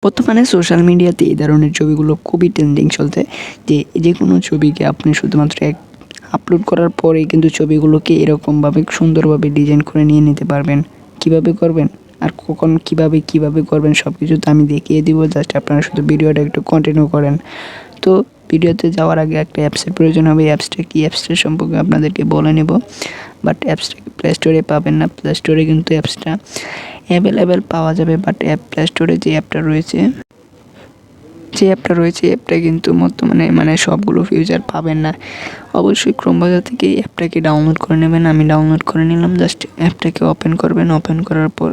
বর্তমানে সোশ্যাল মিডিয়াতে এই ধরনের ছবিগুলো খুবই ট্রেন্ডিং চলছে, যে কোনো ছবিকে আপনি শুধুমাত্র আপলোড করার পরেই কিন্তু ছবিগুলোকে এরকমভাবে সুন্দরভাবে ডিজাইন করে নিয়ে নিতে পারবেন। কিভাবে করবেন আর কখন কিভাবে করবেন সব কিছু তো আমি দেখিয়ে দিব, জাস্ট আপনারা শুধু ভিডিওটা একটু কন্টিনিউ করেন। তো ভিডিওতে যাওয়ার আগে একটা অ্যাপসের প্রয়োজন হবে। অ্যাপসটা কি, অ্যাপসটার সম্পর্কে আপনাদেরকে বলে নেব। বাট অ্যাপসটা প্লে স্টোরে পাবেন না, প্লে স্টোরে কিন্তু অ্যাপসটা অ্যাভেলেবেল পাওয়া যাবে, বাট প্লে স্টোরে যে অ্যাপটা রয়েছে অ্যাপটা কিন্তু বর্তমানে সবগুলো ফিচার পাবেন না। অবশ্যই ক্রোম ব্রাউজার থেকে এই অ্যাপটাকে ডাউনলোড করে নেবেন। আমি ডাউনলোড করে নিলাম। জাস্ট অ্যাপটাকে ওপেন করবেন। ওপেন করার পর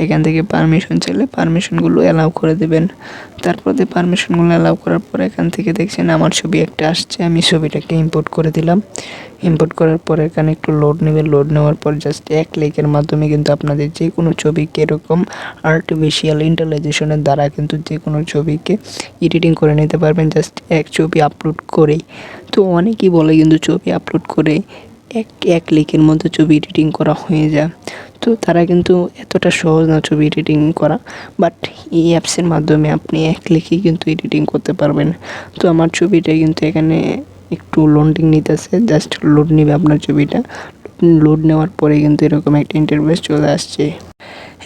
এখান থেকে পারমিশন চাইলে পারমিশনগুলো অ্যালাউ করে দেবেন। তারপরে পারমিশনগুলো অ্যালাউ করার পর এখান থেকে দেখছেন আমার ছবি একটা আসছে, আমি ছবিটাকে ইম্পোর্ট করে দিলাম। ইম্পোর্ট করার পর এখানে একটু লোড নেবে। লোড নেওয়ার পর জাস্ট এক ক্লিকের মাধ্যমে কিন্তু আপনাদের যে কোনো ছবিকে এরকম আর্টিফিশিয়াল ইন্টেলিজেন্সের দ্বারা কিন্তু যে কোনো ছবিকে এডিটিং করে নিতে পারবেন, জাস্ট এক ছবি আপলোড করেই। তো অনেকেই বলে কিন্তু ছবি আপলোড করে এক ক্লিকের মধ্যে ছবি এডিটিং করা হয়ে যায়। তো তারা কিন্তু এতটা সহজ না ছবি এডিটিং করা, বাট এই অ্যাপসের মাধ্যমে আপনি এক ক্লিকেই কিন্তু এডিটিং করতে পারবেন। তো আমার ছবিটা কিন্তু এখানে একটু লোডিং নিতেছে, জাস্ট লোড নেবে আপনার ছবিটা। লোড নেওয়ার পরে কিন্তু এরকম একটা ইন্টারফেস চলে আসছে।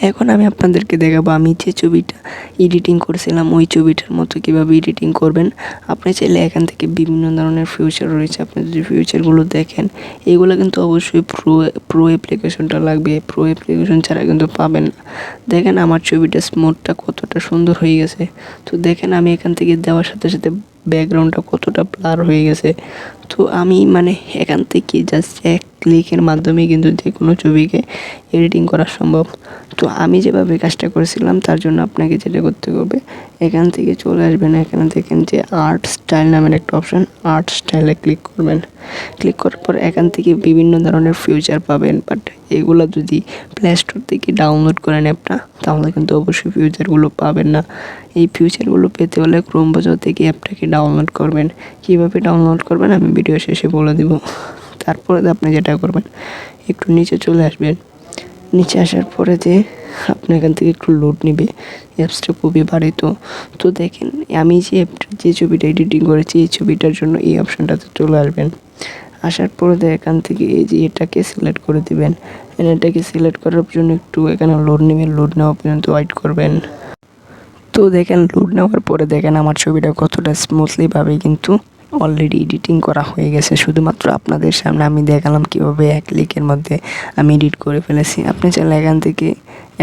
এখন আমি আপনাদেরকে দেখাবো আমি যে ছবিটা এডিটিং করেছিলাম ওই ছবিটার মতো কীভাবে এডিটিং করবেন। আপনি চাইলে এখান থেকে বিভিন্ন ধরনের ফিউচার রয়েছে, আপনি যদি ফিউচারগুলো দেখেন এগুলো কিন্তু অবশ্যই প্রো অ্যাপ্লিকেশনটা লাগবে। প্রো অ্যাপ্লিকেশন ছাড়া কিন্তু পাবেন না। দেখেন আমার ছবিটা স্মুথটা কতটা সুন্দর হয়ে গেছে। তো দেখেন আমি এখান থেকে দেওয়ার সাথে সাথে ব্যাকগ্রাউন্ডটা কতটা ব্লার হয়ে গেছে। তো আমি এখান থেকে জাস্ট এক ক্লিকের মাধ্যমে কিন্তু যে কোনো ছবিকে এডিটিং করা সম্ভব। তো আমি যেভাবে কাজটা করেছিলাম তার জন্য আপনাকে যেটা করতে হবে, এখান থেকে চলে আসবেন। এখানে দেখেন যে আর্ট স্টাইল নামের একটা অপশান, আর্ট স্টাইলে ক্লিক করবেন। ক্লিক করার পর এখান থেকে বিভিন্ন ধরনের ফিউচার পাবেন, বাট এগুলো যদি প্লে স্টোর থেকে ডাউনলোড করেন অ্যাপটা তাহলে কিন্তু অবশ্যই ফিউচারগুলো পাবেন না। এই ফিউচারগুলো পেতে হলে ক্রোম ব্রাউজার থেকে অ্যাপটাকে ডাউনলোড করবেন। কীভাবে ডাউনলোড করবেন আমি ভিডিও শেষে বলে দেব। তারপরে আপনি যেটা করবেন, একটু নিচে চলে আসবেন। নিচে আসার পরে যে আপনি এখান থেকে একটু লোড নেবে। অ্যাপসটা খুবই ভারী। তো দেখেন আমি যে ছবিটা এডিটিং করেছি এই ছবিটার জন্য এই অপশানটাতে চলে আসবেন। আসার পরে এখান থেকে এই যে এটাকে সিলেক্ট করে দিবেন। এটাকে সিলেক্ট করার জন্য একটু এখানে লোড নেবেন। লোড নেওয়া পর্যন্ত ওয়েট করবেন। তো দেখেন লোড নেওয়ার পরে দেখেন আমার ছবিটা কতটা স্মুথলিভাবে কিন্তু অলরেডি এডিটিং করা হয়ে গেছে। শুধুমাত্র আপনাদের সামনে আমি দেখালাম কীভাবে এক ক্লিকের মধ্যে আমি এডিট করে ফেলেছি। আপনি চাইলে এখান থেকে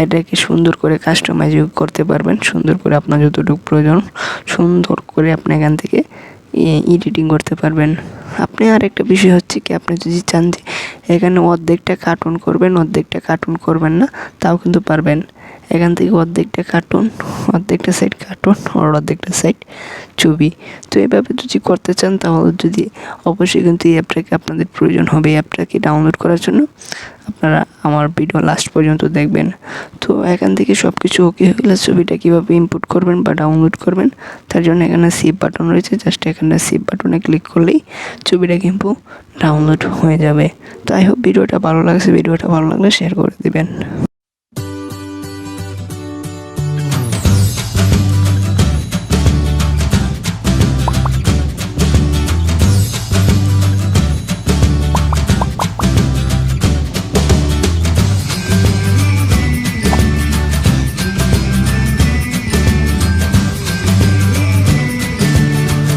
এটাকে সুন্দর করে কাস্টমাইজ করতে পারবেন। সুন্দর করে আপনার যতটুকু প্রয়োজন সুন্দর করে আপনি এখান থেকে এডিটিং করতে পারবেন। আপনি আর একটা বিষয় হচ্ছে কি, আপনি যদি চান যে এখানে অর্ধেকটা কার্টুন করবেন, অর্ধেকটা কার্টুন করবেন না, তাও কিন্তু পারবেন। এখান থেকে অর্ধেকটা কার্টুন, অর্ধেকটা সাইড কার্টুন আর অর্ধেকটা সাইড ছবি। তো এভাবে যদি করতে চান তাহলে অবশ্যই কিন্তু এই অ্যাপটাকে আপনাদের প্রয়োজন হবে। এই অ্যাপটাকে ডাউনলোড করার জন্য আপনারা আমার ভিডিও লাস্ট পর্যন্ত দেখবেন। তো এখান থেকে সব কিছু ওকে হলে ছবিটা কীভাবে ইম্পোর্ট করবেন বা ডাউনলোড করবেন তার জন্য এখানে সেভ বাটন রয়েছে, জাস্ট এখানে সেভ বাটনে ক্লিক করলেই ছবিটা কিন্তু ডাউনলোড হয়ে যাবে। তো আই হোপ ভিডিওটা ভালো লাগছে। ভিডিওটা ভালো লাগলে শেয়ার করে দেবেন।